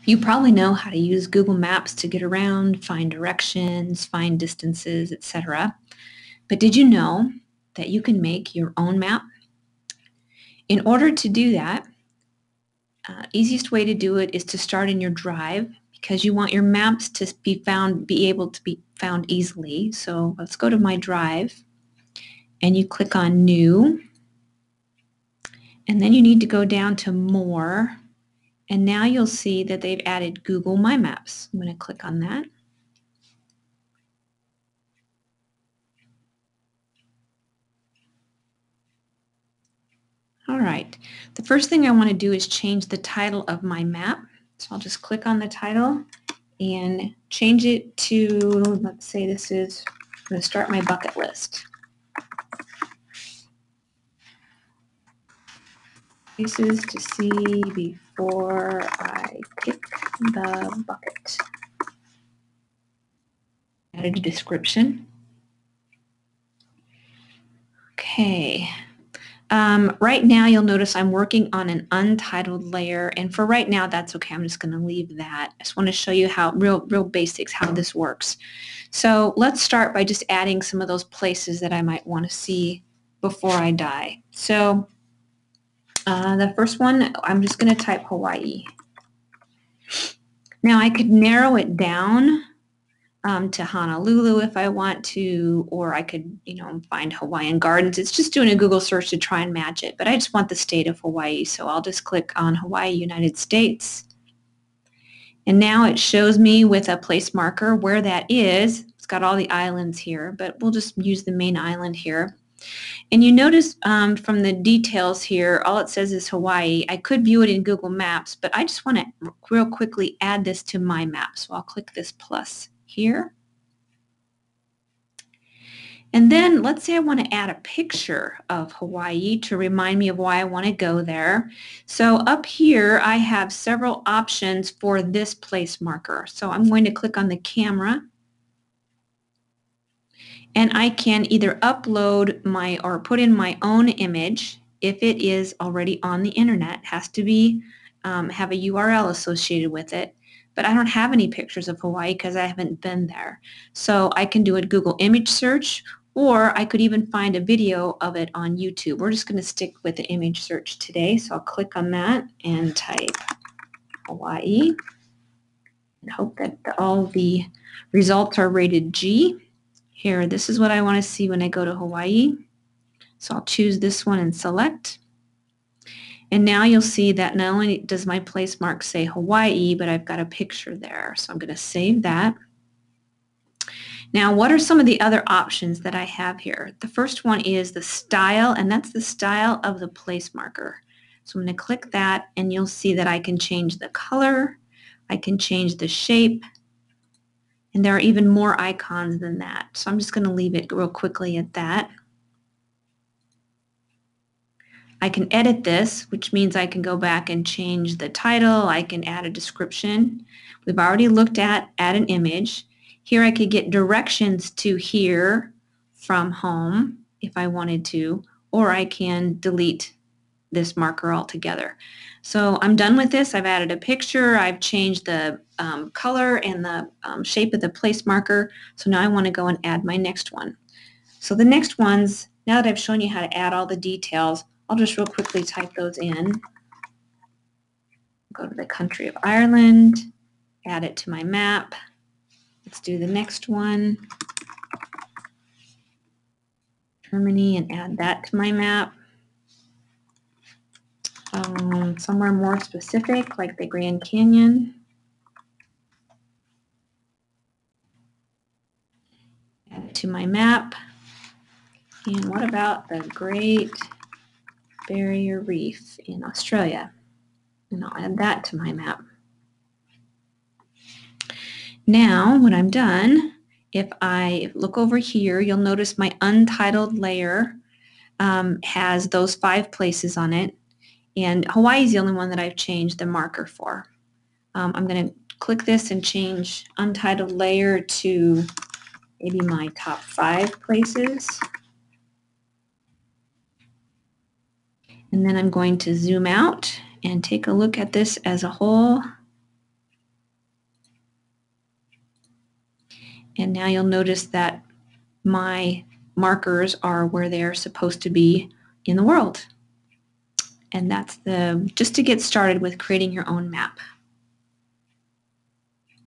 You probably know how to use Google Maps to get around, find directions, find distances, etc. But did you know that you can make your own map? In order to do that, easiest way to do it is to start in your drive because you want your maps to be able to be found easily. So let's go to my drive and you click on New, and then you need to go down to More, and now you'll see that they've added Google My Maps. I'm going to click on that. All right, the first thing I want to do is change the title of my map. So I'll just click on the title and change it to, let's say this is, I'm going to start my bucket list. Places to see before I kick the bucket. Added a description. Okay. Right now, you'll notice I'm working on an untitled layer, and for right now, that's okay. I'm just going to leave that. I just want to show you how real basics how this works. So let's start by just adding some of those places that I might want to see before I die. So the first one, I'm just going to type Hawaii. Now I could narrow it down to Honolulu if I want to, or I could, find Hawaiian Gardens. It's just doing a Google search to try and match it, but I just want the state of Hawaii, so I'll just click on Hawaii, United States. And now it shows me with a place marker where that is. It's got all the islands here, but we'll just use the main island here. And you notice from the details here, all it says is Hawaii. I could view it in Google Maps, but I just want to real quickly add this to my map. So I'll click this plus here. And then let's say I want to add a picture of Hawaii to remind me of why I want to go there. So up here, I have several options for this place marker. So I'm going to click on the camera, and I can either upload or put in my own image if it is already on the internet. It has to be have a URL associated with it. But I don't have any pictures of Hawaii because I haven't been there. So I can do a Google image search, or I could even find a video of it on YouTube. We're just going to stick with the image search today. So I'll click on that and type Hawaii and hope that all the results are rated G. Here, this is what I want to see when I go to Hawaii. So I'll choose this one and select. And now you'll see that not only does my place mark say Hawaii, but I've got a picture there. So I'm going to save that. Now, what are some of the other options that I have here? The first one is the style, and that's the style of the place marker. So I'm going to click that, and you'll see that I can change the color, I can change the shape, and there are even more icons than that. So I'm just going to leave it real quickly at that. I can edit this, which means I can go back and change the title. I can add a description. We've already looked at add an image. Here I could get directions to here from home if I wanted to, or I can delete this marker altogether. So I'm done with this. I've added a picture. I've changed the color and the shape of the place marker. So now I want to go and add my next one. So the next ones, now that I've shown you how to add all the details, I'll just real quickly type those in. Go to the country of Ireland, add it to my map. Let's do the next one. Germany, and add that to my map. Somewhere more specific, like the Grand Canyon. Add it to my map. And what about the Great Barrier Reef in Australia? And I'll add that to my map. Now, when I'm done, if I look over here, you'll notice my untitled layer has those 5 places on it. And Hawaii is the only one that I've changed the marker for. I'm going to click this and change untitled layer to maybe my top 5 places. And then I'm going to zoom out and take a look at this as a whole. And now you'll notice that my markers are where they're supposed to be in the world. And that's just to get started with creating your own map.